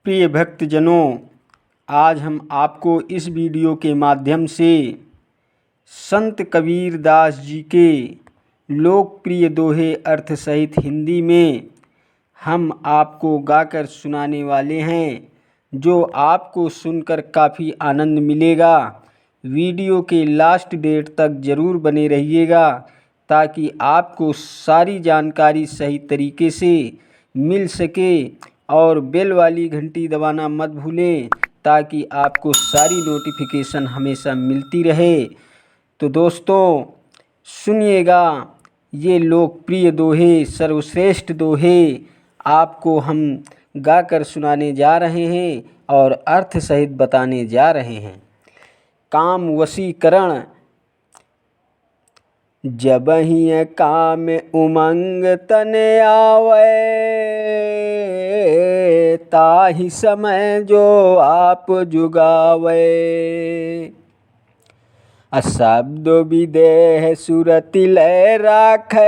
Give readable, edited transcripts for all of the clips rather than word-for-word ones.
प्रिय भक्तजनों, आज हम आपको इस वीडियो के माध्यम से संत कबीर दास जी के लोकप्रिय दोहे अर्थ सहित हिंदी में हम आपको गाकर सुनाने वाले हैं, जो आपको सुनकर काफ़ी आनंद मिलेगा। वीडियो के लास्ट डेट तक ज़रूर बने रहिएगा ताकि आपको सारी जानकारी सही तरीके से मिल सके, और बेल वाली घंटी दबाना मत भूलें ताकि आपको सारी नोटिफिकेशन हमेशा मिलती रहे। तो दोस्तों सुनिएगा, ये लोकप्रिय दोहे, सर्वश्रेष्ठ दोहे आपको हम गाकर सुनाने जा रहे हैं और अर्थ सहित बताने जा रहे हैं। काम वशीकरण। जबहिं काम उमंग तन आवे, ताहि समय जो आप जुगावे। शब्द विदेह सुरति लय राखै,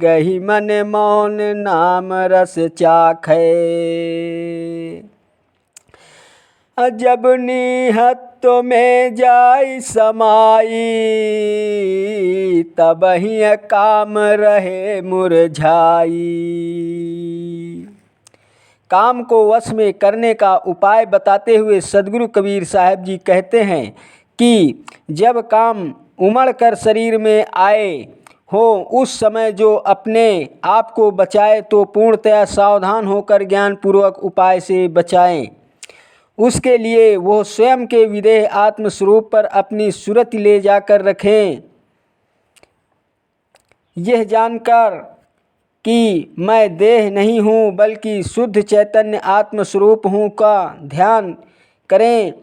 गहि मन मौन नाम रस चाखै। जब निहत में जाई समाई, तबहि काम रहे मुरझाई। काम को वश में करने का उपाय बताते हुए सद्गुरु कबीर साहब जी कहते हैं कि जब काम उमड़ कर शरीर में आए हो, उस समय जो अपने आप को बचाए तो पूर्णतया सावधान होकर ज्ञानपूर्वक उपाय से बचाएं। उसके लिए वो स्वयं के विदेह आत्मस्वरूप पर अपनी सूरत ले जाकर रखें, यह जानकर कि मैं देह नहीं हूँ बल्कि शुद्ध चैतन्य आत्मस्वरूप हूँ का ध्यान करें,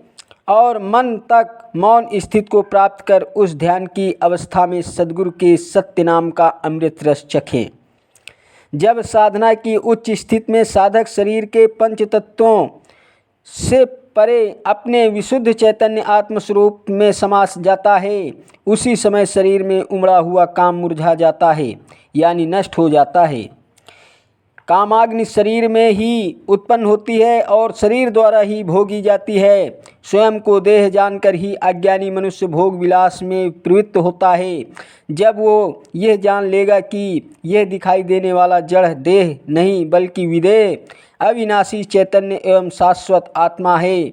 और मन तक मौन स्थिति को प्राप्त कर उस ध्यान की अवस्था में सद्गुरु के सत्य नाम का अमृत रस चखें। जब साधना की उच्च स्थिति में साधक शरीर के पंच तत्वों से परे अपने विशुद्ध चैतन्य आत्मस्वरूप में समा जाता है, उसी समय शरीर में उमड़ा हुआ काम मुरझा जाता है, यानी नष्ट हो जाता है। कामाग्नि शरीर में ही उत्पन्न होती है और शरीर द्वारा ही भोगी जाती है। स्वयं को देह जानकर ही अज्ञानी मनुष्य भोग विलास में प्रवृत्त होता है। जब वो यह जान लेगा कि यह दिखाई देने वाला जड़ देह नहीं बल्कि विदेह अविनाशी चैतन्य एवं शाश्वत आत्मा है,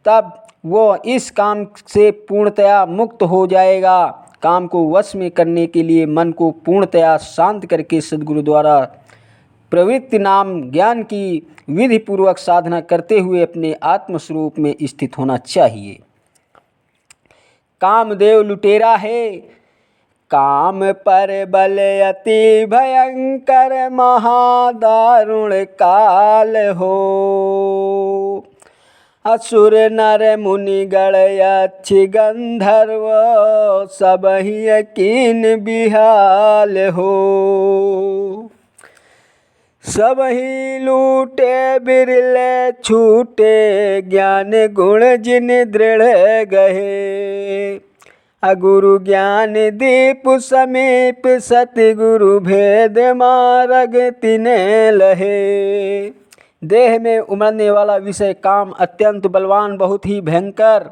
तब वो इस काम से पूर्णतया मुक्त हो जाएगा। काम को वश में करने के लिए मन को पूर्णतया शांत करके सद्गुरु द्वारा प्रवृत्ति नाम ज्ञान की विधि पूर्वक साधना करते हुए अपने आत्मस्वरूप में स्थित होना चाहिए। कामदेव लुटेरा है, काम पर बल अति भयंकर महादारुण काल हो। असुर नर मुनि गण यक्ष गंधर्व, सबहि कीन बिहाल हो। सबहि लूटे बिरले छूटे, ज्ञान गुण जिन दृढ़ गहे। गुरु ज्ञान दीप समीप, सतगुरु भेद मार्ग तिने लहे। देह में उमड़ने वाला विषय काम अत्यंत बलवान, बहुत ही भयंकर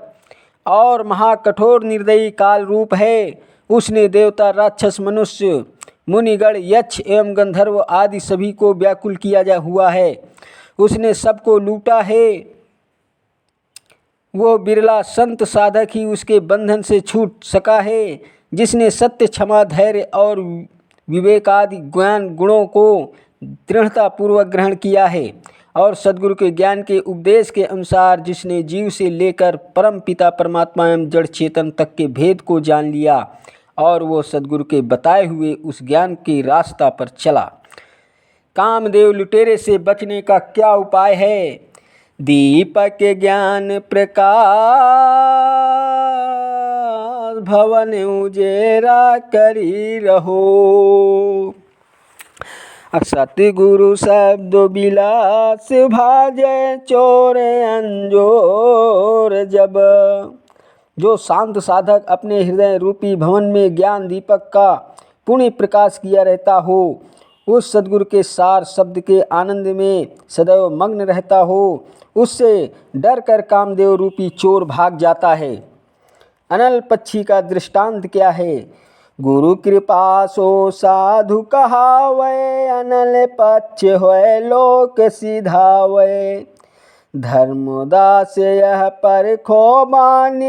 और महाकठोर निर्दयी काल रूप है। उसने देवता, राक्षस, मनुष्य, मुनिगण, यक्ष एवं गंधर्व आदि सभी को व्याकुल किया हुआ है। उसने सबको लूटा है। वो बिरला संत साधक ही उसके बंधन से छूट सका है, जिसने सत्य, क्षमा, धैर्य और विवेक आदि ज्ञान गुणों को दृढ़तापूर्वक ग्रहण किया है, और सद्गुरु के ज्ञान के उपदेश के अनुसार जिसने जीव से लेकर परम पिता परमात्मा एवं जड़ चेतन तक के भेद को जान लिया और वो सद्गुरु के बताए हुए उस ज्ञान के रास्ता पर चला। कामदेव लुटेरे से बचने का क्या उपाय है? दीपक ज्ञान प्रकाश, भवन उजेरा करी रहो। सतगुरु शब्द बिलास, भाजे चोर अंजोर। जब जो शांत साधक अपने हृदय रूपी भवन में ज्ञान दीपक का पुण्य प्रकाश किया रहता हो, उस सद्गुरु के सार शब्द के आनंद में सदैव मग्न रहता हो, उससे डर कर कामदेव रूपी चोर भाग जाता है। अनल पक्षी का दृष्टांत क्या है? गुरु कृपा सो साधु कहावै, अनल पक्ष होय लोक सिधावै। धर्मदास यह परखो मानी,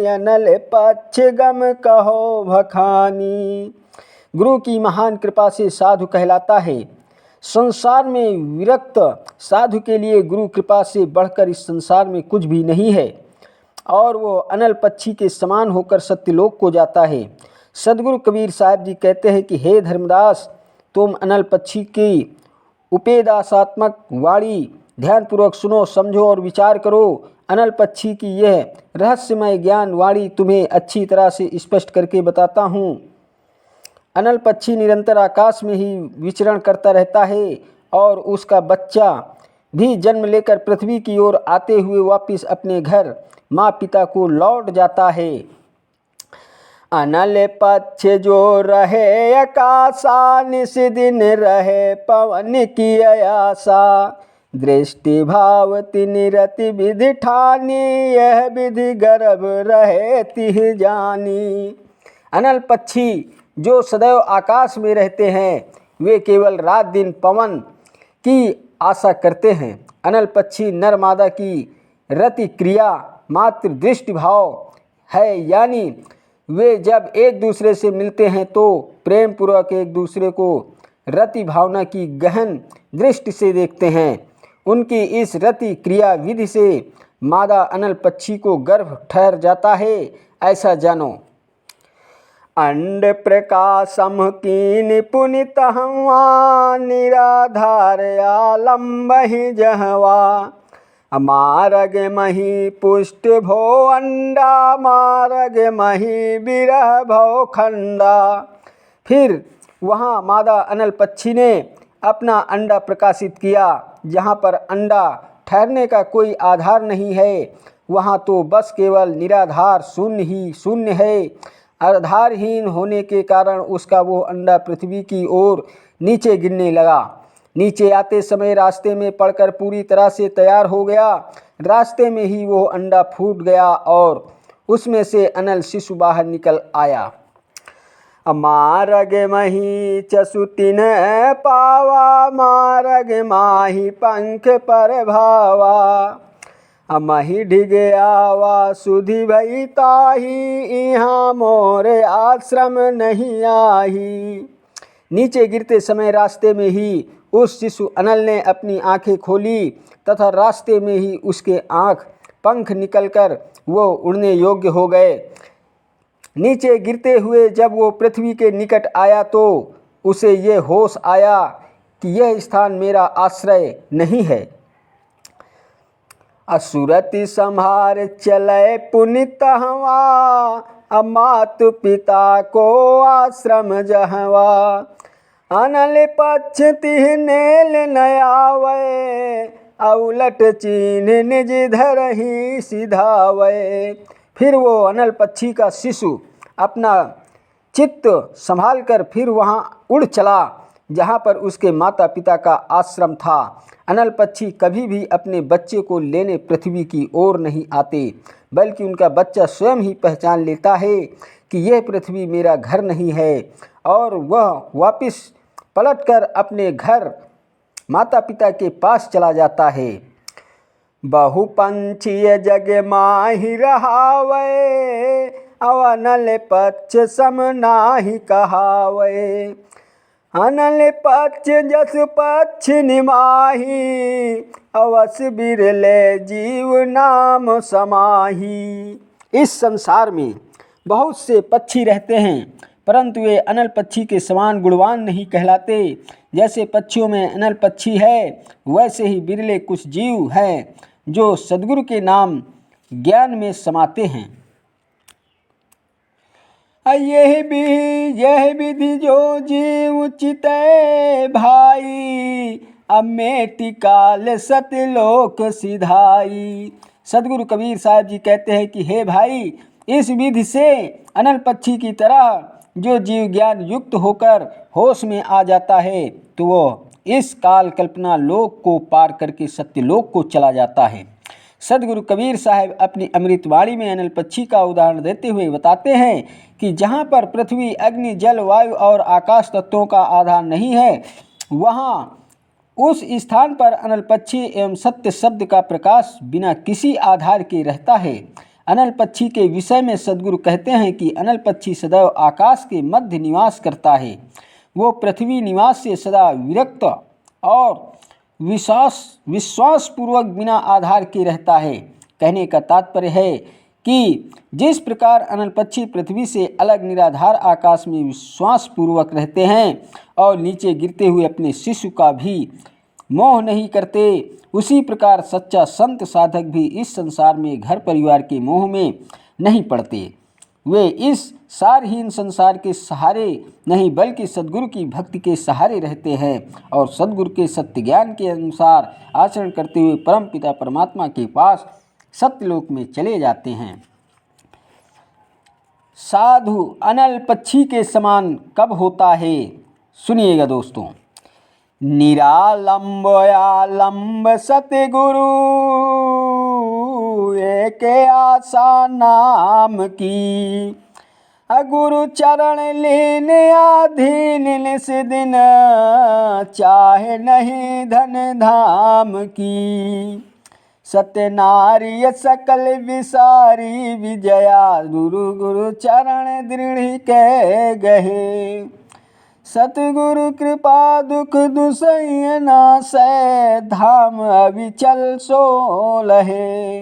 अनल पक्ष गम कहो भखानी। गुरु की महान कृपा से साधु कहलाता है। संसार में विरक्त साधु के लिए गुरु कृपा से बढ़कर इस संसार में कुछ भी नहीं है और वो अनल पक्षी के समान होकर सत्यलोक को जाता है। सदगुरु कबीर साहब जी कहते हैं कि हे धर्मदास, तुम अनल पक्षी की उपेदासात्मक वाणी ध्यानपूर्वक सुनो, समझो और विचार करो। अनल पक्षी की यह रहस्यमय ज्ञान वाणी तुम्हें अच्छी तरह से स्पष्ट करके बताता हूँ। अनल पक्षी निरंतर आकाश में ही विचरण करता रहता है और उसका बच्चा भी जन्म लेकर पृथ्वी की ओर आते हुए वापस अपने घर माँ पिता को लौट जाता है। अनल पक्ष जो रहे आकाशा, निस दिन रहे पवन की आशा। दृष्टि भावति निरति विधि ठानी, यह विधि गर्भ रहे तिह जानी। अनल पक्षी जो सदैव आकाश में रहते हैं, वे केवल रात दिन पवन की आशा करते हैं। अनल पक्षी नर मादा की रति क्रिया मात्र दृष्टि भाव है, यानी वे जब एक दूसरे से मिलते हैं तो प्रेम पूर्वक एक दूसरे को रति भावना की गहन दृष्टि से देखते हैं। उनकी इस रति क्रिया विधि से मादा अनल पक्षी को गर्भ ठहर जाता है, ऐसा जानो। अंड प्रकाशम कीन पुनित हवा, निराधार आलम्ब ही जहवा। मारग मही पुष्ट भो अंडा, मारग मही बिरह भो खंडा। फिर वहाँ मादा अनल पक्षी ने अपना अंडा प्रकाशित किया। जहाँ पर अंडा ठहरने का कोई आधार नहीं है, वहाँ तो बस केवल निराधार शून्य ही शून्य है। आधारहीन होने के कारण उसका वो अंडा पृथ्वी की ओर नीचे गिरने लगा। नीचे आते समय रास्ते में पड़कर पूरी तरह से तैयार हो गया। रास्ते में ही वो अंडा फूट गया और उसमें से अनल शिशु बाहर निकल आया। मारग मही चसुतिन पावा, मारग माही पंख पर भावा। मही ढिगे आवा सुधि भई ताही, यहाँ मोरे आश्रम नहीं आही। नीचे गिरते समय रास्ते में ही उस शिशु अनल ने अपनी आंखें खोली तथा रास्ते में ही उसके आँख पंख निकलकर वो उड़ने योग्य हो गए। नीचे गिरते हुए जब वो पृथ्वी के निकट आया तो उसे ये होश आया कि यह स्थान मेरा आश्रय नहीं है। असुरति संहार चले पुनित हवा, मातु पिता को आश्रम जहवा। अनल पक्ष तिह नेल नयावे, अवलट चीन निज धर ही सिधावे। फिर वो अनल पक्षी का शिशु अपना चित्त संभाल कर फिर वहाँ उड़ चला जहाँ पर उसके माता पिता का आश्रम था। अनल पक्षी कभी भी अपने बच्चे को लेने पृथ्वी की ओर नहीं आते, बल्कि उनका बच्चा स्वयं ही पहचान लेता है कि यह पृथ्वी मेरा घर नहीं है और वह वापस पलटकर अपने घर माता पिता के पास चला जाता है। बहु पंछी जग माही रहावे, अनल पक्ष सम नाही कहावे। अनल पक्ष जस पक्ष निमाही, अवस बिरले जीव नाम समाही। इस संसार में बहुत से पक्षी रहते हैं, परंतु वे अनल पक्षी के समान गुणवान नहीं कहलाते। जैसे पक्षियों में अनल पक्षी है, वैसे ही बिरले कुछ जीव हैं जो सद्गुरु के नाम ज्ञान में समाते हैं। यह विधि जो जीव चितै भाई, अमेटि काल सतलोक सिधाई। सदगुरु कबीर साहब जी कहते हैं कि हे भाई, इस विधि से अनल पक्षी की तरह जो जीव ज्ञान युक्त होकर होश में आ जाता है तो वह इस काल कल्पना लोक को पार करके सत्यलोक को चला जाता है। सदगुरु कबीर साहब अपनी अमृतवाणी में अनल पक्षी का उदाहरण देते हुए बताते हैं कि जहाँ पर पृथ्वी, अग्नि, जल, वायु और आकाश तत्वों का आधार नहीं है, वहाँ उस स्थान पर अनल पक्षी एवं सत्य शब्द का प्रकाश बिना किसी आधार के रहता है। अनल पक्षी के विषय में सदगुरु कहते हैं कि अनल पक्षी सदैव आकाश के मध्य निवास करता है। वो पृथ्वी निवास से सदा विरक्त और विश्वास पूर्वक बिना आधार के रहता है। कहने का तात्पर्य है कि जिस प्रकार अनल पक्षी पृथ्वी से अलग निराधार आकाश में विश्वास पूर्वक रहते हैं और नीचे गिरते हुए अपने शिशु का भी मोह नहीं करते, उसी प्रकार सच्चा संत साधक भी इस संसार में घर परिवार के मोह में नहीं पड़ते। वे इस सारहीन संसार के सहारे नहीं बल्कि सद्गुरु की भक्ति के सहारे रहते हैं और सद्गुरु के सत्य ज्ञान के अनुसार आचरण करते हुए परम पिता परमात्मा के पास सत्यलोक में चले जाते हैं। साधु अनल पक्षी के समान कब होता है? सुनिएगा दोस्तों। निरालंब आलंब सतगुरु एक आशा नाम की, गुरु चरण लीन अधीन निस दिन, चाहे नहीं धन धाम की। सत्यनारी सकल विसारी विजया, गुरु गुरु चरण दृढ़ कह गहे। सतगुरु कृपा दुख दुसैय नासै, धाम अविचल सो लहे।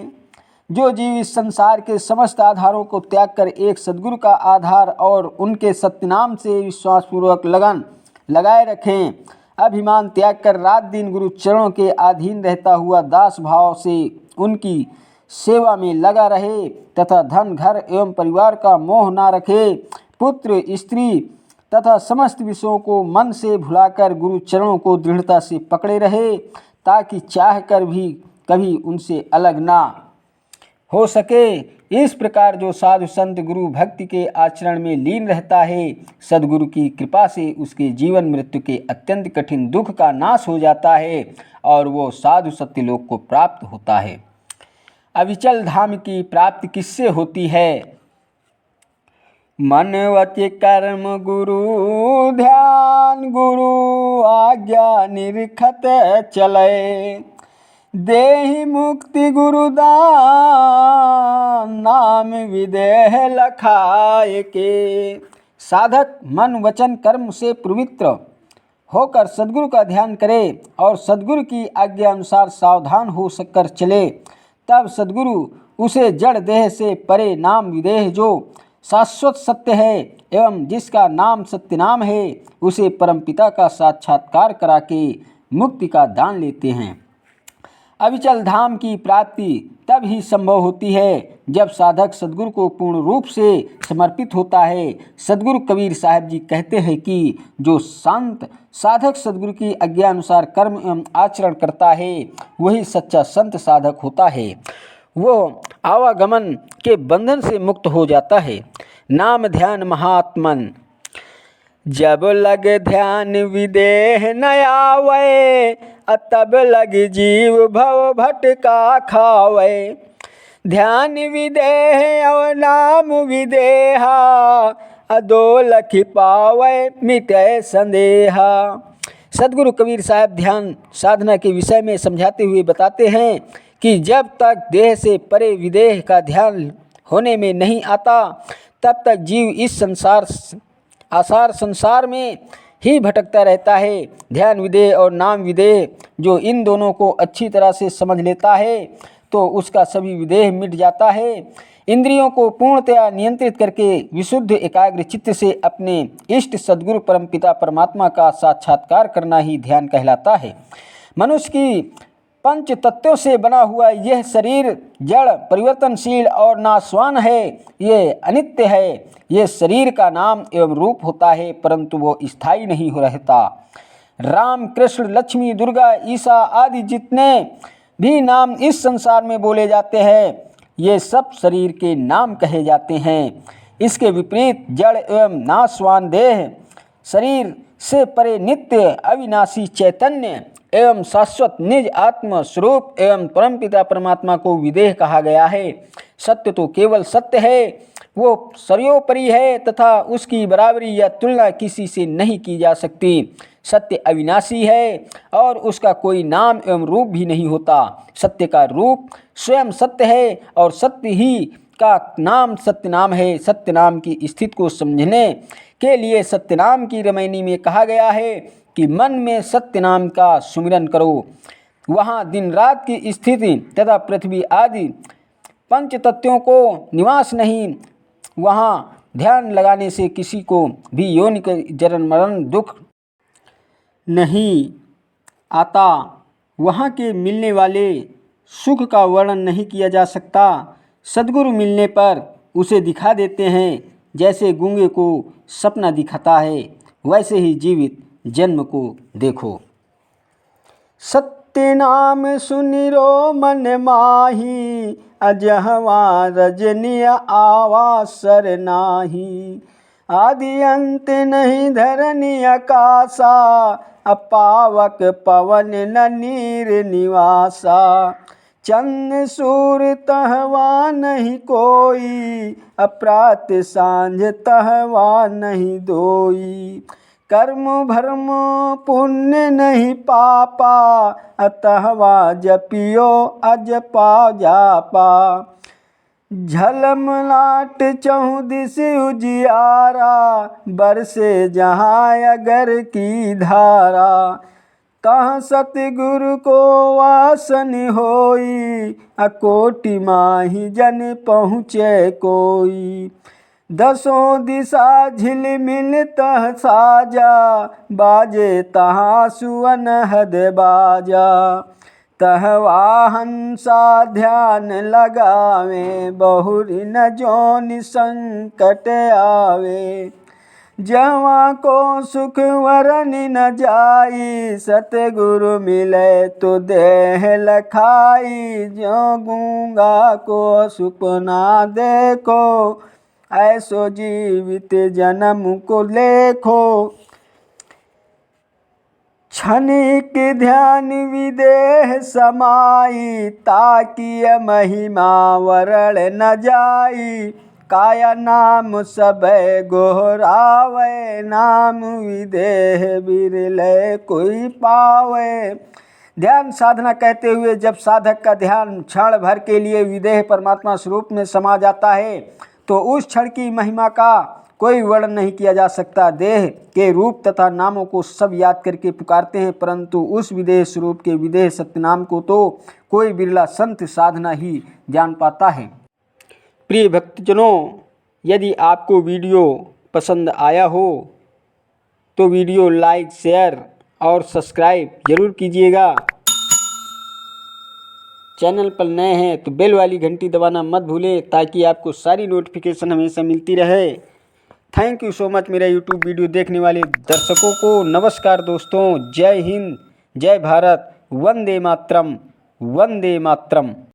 जो जीव इस संसार के समस्त आधारों को त्याग कर एक सद्गुरु का आधार और उनके सत्यनाम से विश्वासपूर्वक लगन लगाए रखें, अभिमान त्याग कर रात दिन गुरु चरणों के अधीन रहता हुआ दास भाव से उनकी सेवा में लगा रहे तथा धन, घर एवं परिवार का मोह ना रखे, पुत्र, स्त्री तथा समस्त विषयों को मन से भुलाकर गुरु चरणों को दृढ़ता से पकड़े रहे, ताकि चाह कर भी कभी उनसे अलग ना हो सके। इस प्रकार जो साधु संत गुरु भक्ति के आचरण में लीन रहता है, सद्गुरु की कृपा से उसके जीवन मृत्यु के अत्यंत कठिन दुख का नाश हो जाता है और वो साधु सत्यलोक को प्राप्त होता है। अविचल धाम की प्राप्ति किससे होती है? मन वचि कर्म गुरु ध्यान, गुरु आज्ञा निरखत चले, देहि मुक्ति गुरुदान, नाम विदेह लखाए के। साधक मन वचन कर्म से पवित्र होकर सद्गुरु का ध्यान करे और सद्गुरु की आज्ञा अनुसार सावधान हो सककर चले, तब सद्गुरु उसे जड़ देह से परे नाम विदेह जो शाश्वत सत्य है एवं जिसका नाम सत्य नाम है, उसे परमपिता का साक्षात्कार करा के मुक्ति का दान लेते हैं। अविचल धाम की प्राप्ति तब ही संभव होती है जब साधक सद्गुरु को पूर्ण रूप से समर्पित होता है। सद्गुरु कबीर साहब जी कहते हैं कि जो संत साधक सद्गुरु की आज्ञा अनुसार कर्म एवं आचरण करता है, वही सच्चा संत साधक होता है। वो आवागमन के बंधन से मुक्त हो जाता है। नाम ध्यान महात्मन, जब लग ध्यान विदेह न आवे, तब लग जीव भव भटका खावे। ध्यान विदेह और नाम विदेहा, दो लख पावे मिटे संदेहा। सद्गुरु कबीर साहब ध्यान साधना के विषय में समझाते हुए बताते हैं कि जब तक देह से परे विदेह का ध्यान होने में नहीं आता, तब तक जीव इस संसार में ही भटकता रहता है। ध्यान विदेह और नाम विदेह जो इन दोनों को अच्छी तरह से समझ लेता है तो उसका सभी विदेह मिट जाता है। इंद्रियों को पूर्णतया नियंत्रित करके विशुद्ध एकाग्र चित्त से अपने इष्ट सद्गुरु परमपिता परमात्मा का साक्षात्कार करना ही ध्यान कहलाता है। मनुष्य की पंच तत्वों से बना हुआ यह शरीर जड़, परिवर्तनशील और नाशवान है। ये अनित्य है। यह शरीर का नाम एवं रूप होता है, परंतु वो स्थायी नहीं हो रहता। राम, कृष्ण, लक्ष्मी, दुर्गा, ईसा आदि जितने भी नाम इस संसार में बोले जाते हैं, ये सब शरीर के नाम कहे जाते हैं। इसके विपरीत जड़ एवं नाशवान देह शरीर से परे नित्य अविनाशी चैतन्य एवं शाश्वत निज आत्म स्वरूप एवं परमपिता परमात्मा को विदेह कहा गया है। सत्य तो केवल सत्य है, वो सर्वोपरि है तथा उसकी बराबरी या तुलना किसी से नहीं की जा सकती। सत्य अविनाशी है और उसका कोई नाम एवं रूप भी नहीं होता। सत्य का रूप स्वयं सत्य है और सत्य ही का नाम सत्य नाम है। सत्य नाम की स्थिति को समझने के लिए सत्य नाम की रामायणी में कहा गया है कि मन में सत्य नाम का सुमिरन करो। वहाँ दिन रात की स्थिति तथा पृथ्वी आदि पंच तत्वों को निवास नहीं। वहाँ ध्यान लगाने से किसी को भी योनि के जन्म मरण दुख नहीं आता। वहाँ के मिलने वाले सुख का वर्णन नहीं किया जा सकता। सद्गुरु मिलने पर उसे दिखा देते हैं। जैसे गूंगे को सपना दिखाता है, वैसे ही जीवित जन्म को देखो। सत्य नाम सुनिरो मन माही, अजहवा रजनिया आवासर नाही। आदि अंत नहीं धरनी आकाशा, अपावक पवन न नीर निवासा। चंद सूर तहवा नहीं कोई, अप्रात सांझ तहवा नहीं दोई। कर्म भर्म पुण्य नहीं पापा, अतहवा जपियो अजपा जापा। झलमलाट चहुदिस उजियारा, बरसे जहाँ अगर की धारा। तहाँ सतगुरु को वासन होई, अकोटि माही जन पहुँचे कोई। दसों दिशा झिलमिल तह साजा, बाजे तहाँ सुवन हद बाजा। तहवा हंसा ध्यान लगावे, बहुरी न जोनि संकट आवे। जहाँ को सुख वरनि न जाई, सतगुरु मिले तो देह लखाई। जो गूंगा को सुपना देखो, ऐसो जीवित जन्म को लेखो। क्षणिक ध्यान विदेह समाई, ताकि महिमा वरण न जाई। काया नाम सब गोहरावे, नाम विदेह बिरले कोई पावे। ध्यान साधना कहते हुए जब साधक का ध्यान क्षण भर के लिए विदेह परमात्मा स्वरूप में समा जाता है तो उस क्षण की महिमा का कोई वर्णन नहीं किया जा सकता। देह के रूप तथा नामों को सब याद करके पुकारते हैं, परंतु उस विदेह स्वरूप के विदेह सत्यनाम को तो कोई बिरला संत साधना ही जान पाता है। प्रिय भक्तजनों, यदि आपको वीडियो पसंद आया हो तो वीडियो लाइक, शेयर और सब्सक्राइब जरूर कीजिएगा। चैनल पर नए हैं तो बेल वाली घंटी दबाना मत भूलें ताकि आपको सारी नोटिफिकेशन हमेशा मिलती रहे। थैंक यू सो मच मेरा यूट्यूब वीडियो देखने वाले दर्शकों को। नमस्कार दोस्तों, जय हिंद, जय भारत, वंदे मातरम, वंदे मातरम।